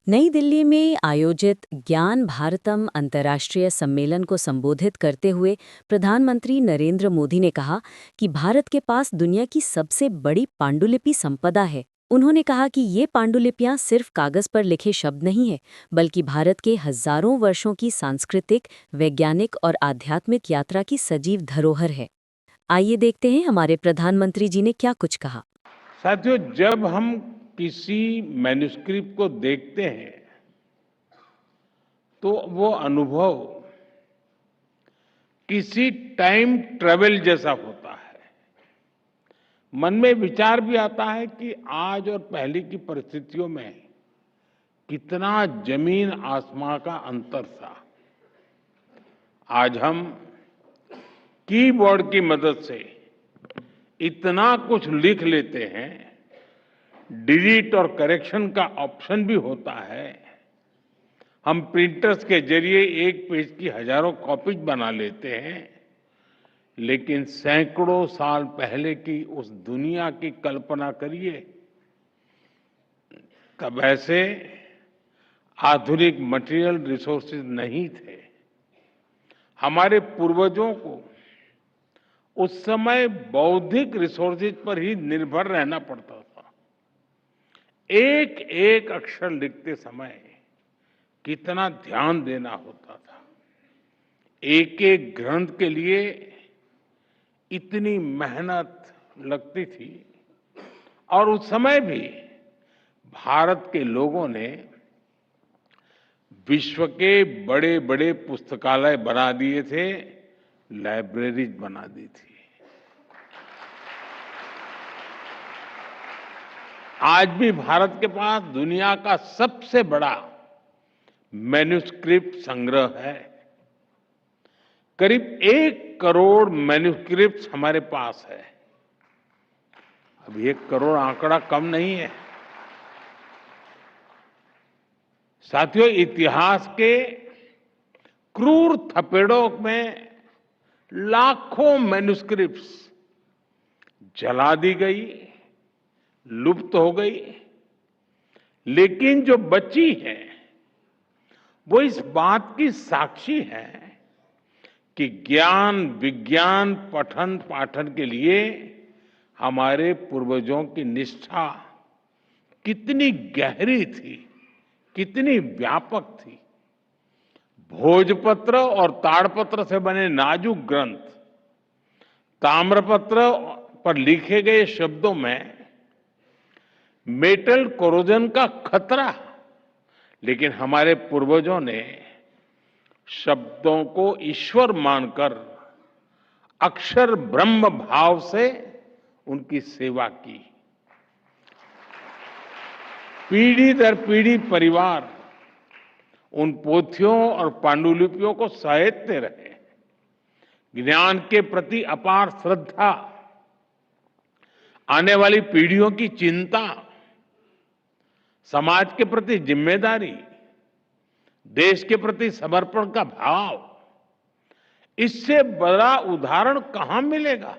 नई दिल्ली में आयोजित ज्ञान भारतम अंतर्राष्ट्रीय सम्मेलन को संबोधित करते हुए प्रधानमंत्री नरेंद्र मोदी ने कहा कि भारत के पास दुनिया की सबसे बड़ी पांडुलिपि संपदा है। उन्होंने कहा कि ये पांडुलिपियां सिर्फ कागज पर लिखे शब्द नहीं है, बल्कि भारत के हजारों वर्षों की सांस्कृतिक, वैज्ञानिक और आध्यात्मिक यात्रा की सजीव धरोहर है। आइए देखते हैं हमारे प्रधानमंत्री जी ने क्या कुछ कहा। साथियों, जब हम किसी मैन्युस्क्रिप्ट को देखते हैं तो वो अनुभव किसी टाइम ट्रेवल जैसा होता है। मन में विचार भी आता है कि आज और पहले की परिस्थितियों में कितना जमीन आसमां का अंतर था। आज हम कीबोर्ड की मदद से इतना कुछ लिख लेते हैं, डिलीट और करेक्शन का ऑप्शन भी होता है। हम प्रिंटर्स के जरिए एक पेज की हजारों कॉपीज बना लेते हैं, लेकिन सैकड़ों साल पहले की उस दुनिया की कल्पना करिए। तब ऐसे आधुनिक मटेरियल रिसोर्सेज नहीं थे। हमारे पूर्वजों को उस समय बौद्धिक रिसोर्सेज पर ही निर्भर रहना पड़ता था। एक एक अक्षर लिखते समय कितना ध्यान देना होता था। एक एक ग्रंथ के लिए इतनी मेहनत लगती थी। और उस समय भी भारत के लोगों ने विश्व के बड़े बड़े पुस्तकालय बना दिए थे, लाइब्रेरीज बना दी थी। आज भी भारत के पास दुनिया का सबसे बड़ा मैन्युस्क्रिप्ट संग्रह है। करीब 1 करोड़ मैन्युस्क्रिप्ट हमारे पास है। अब 1 करोड़ आंकड़ा कम नहीं है। साथियों, इतिहास के क्रूर थपेड़ों में लाखों मैन्युस्क्रिप्ट्स जला दी गई, लुप्त हो गई। लेकिन जो बची है वो इस बात की साक्षी है कि ज्ञान विज्ञान पठन पाठन के लिए हमारे पूर्वजों की निष्ठा कितनी गहरी थी, कितनी व्यापक थी। भोजपत्र और ताड़पत्र से बने नाजुक ग्रंथ, ताम्रपत्र पर लिखे गए शब्दों में मेटल कोरोजन का खतरा, लेकिन हमारे पूर्वजों ने शब्दों को ईश्वर मानकर अक्षर ब्रह्म भाव से उनकी सेवा की। पीढ़ी दर पीढ़ी परिवार उन पोथियों और पांडुलिपियों को सहेजते रहे। ज्ञान के प्रति अपार श्रद्धा, आने वाली पीढ़ियों की चिंता, समाज के प्रति जिम्मेदारी, देश के प्रति समर्पण का भाव, इससे बड़ा उदाहरण कहां मिलेगा।